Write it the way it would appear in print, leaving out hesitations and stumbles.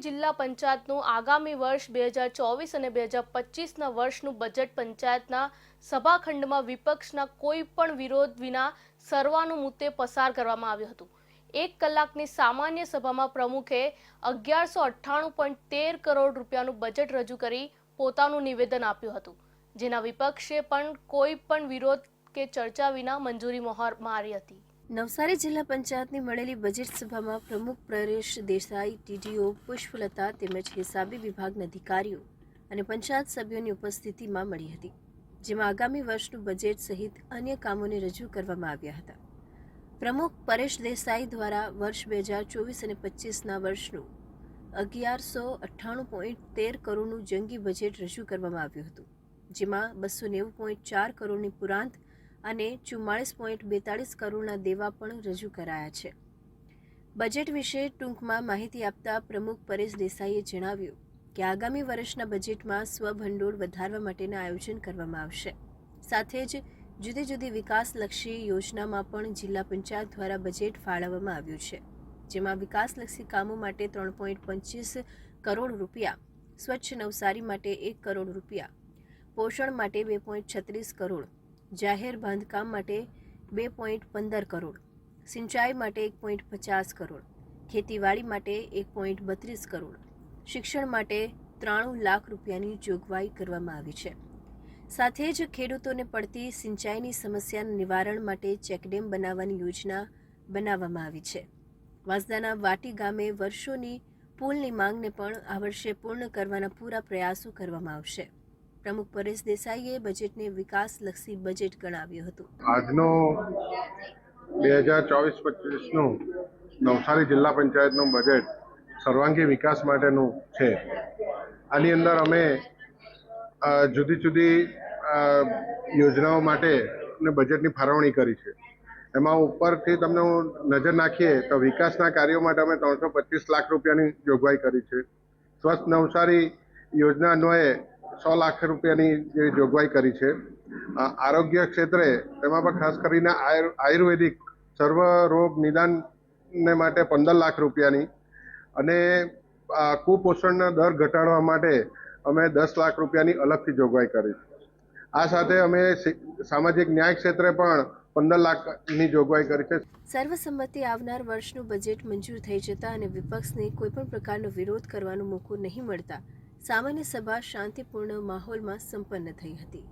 જિલ્લા પંચાયતનું આગામી વર્ષ 2024 અને 2025ના વર્ષનું બજેટ પંચાયતના સભાખંડમાં વિપક્ષના કોઈ પણ વિરોધ વિના સર્વાનુમતે પસાર કરવામાં આવ્યું હતું। 1 કલાકની સામાન્ય સભામાં પ્રમુખે 1198.13 કરોડ રૂપિયાનું બજેટ રજૂ કરી પોતાનું નિવેદન આપ્યું હતું, જેના વિપક્ષે પણ કોઈ પણ વિરોધ કે ચર્ચા વિના મંજૂરી મહોર મારી હતી। નવસારી જિલ્લા પંચાયતની મળેલી બજેટ સભામાં પ્રમુખ પરેશ દેસાઈ, ટીડીઓ પુષ્પલતા તેમજ હિસાબી વિભાગના અધિકારીઓ અને પંચાયત સભ્યોની ઉપસ્થિતિમાં મળી હતી, જેમાં આગામી વર્ષનું બજેટ સહિત અન્ય કામોને રજૂ કરવામાં આવ્યા હતા। પ્રમુખ પરેશ દેસાઈ દ્વારા વર્ષ 2024 અને 25ના વર્ષનું 1198.13 કરોડનું જંગી બજેટ રજૂ કરવામાં આવ્યું હતું, જેમાં 290.4 કરોડની પુરાંત અને 44.42 કરોડના દેવા પણ રજૂ કરાયા છે। બજેટ વિશે ટૂંકમાં માહિતી આપતા પ્રમુખ પરેશ દેસાઈએ જણાવ્યું કે આગામી વર્ષના બજેટમાં સ્વભંડોળ વધારવા માટેના આયોજન કરવામાં આવશે। સાથે જ જુદી જુદી વિકાસલક્ષી યોજનામાં પણ જિલ્લા પંચાયત દ્વારા બજેટ ફાળવવામાં આવ્યું છે, જેમાં વિકાસલક્ષી કામો માટે 3.25 કરોડ રૂપિયા, સ્વચ્છ નવસારી માટે 1 કરોડ રૂપિયા, પોષણ માટે 2.36 કરોડ, જાહેર બાંધકામ માટે 2.15 કરોડ, સિંચાઈ માટે 1.50 કરોડ, ખેતીવાડી માટે 1.32 કરોડ, શિક્ષણ માટે 93 લાખ રૂપિયાની જોગવાઈ કરવામાં આવી છે। સાથે જ ખેડૂતોને પડતી સિંચાઈની સમસ્યાના નિવારણ માટે ચેકડેમ બનાવવાની યોજના બનાવવામાં આવી છે। વાંસદાના વાટી ગામે વર્ષોની પુલની માંગને પણ આ વર્ષે પૂર્ણ કરવાના પૂરા પ્રયાસો કરવામાં આવશે। પ્રમુખ પરેશ દેસાઈએ બજેટને વિકાસલક્ષી બજેટ ગણાવ્યું હતું। આજનો 2024-25નું નવસારી જિલ્લા પંચાયતનું બજેટ સર્વાંગી વિકાસ માટેનું છે। આની અંદર અમે જુદી જુદી યોજનાઓ માટે બજેટની ફાળવણી કરી છે। એમાં ઉપરથી તમને નજર નાખીએ તો વિકાસના કાર્યો માટે અમે 325 લાખ રૂપિયાની જોગવાઈ કરી છે। સ્વચ્છ નવસારી યોજના અન્વયે 100 લાખ રૂપિયાની જે જોગવાઈ કરી છે। આરોગ્ય ક્ષેત્રે તેમાં પણ ખાસ કરીને આયુર્વેદિક સર્વ રોગ નિદાનને માટે 15 લાખ રૂપિયાની અને કુપોષણના દર ઘટાડવા માટે અમે 10 લાખ રૂપિયાની અલગથી જોગવાઈ કરી છે। આ સાથે અમે સામાજિક ન્યાય ક્ષેત્રે પણ 15 લાખની જોગવાઈ કરી છે। સર્વસંમતિ આવનાર વર્ષનું બજેટ મંજૂર થઈ જતા અને વિપક્ષને કોઈપણ પ્રકારનો વિરોધ કરવાનો મોકો નહીં મળતા સામાન્ય સભા શાંતિપૂર્ણ માહોલમાં સંપન્ન થઈ હતી।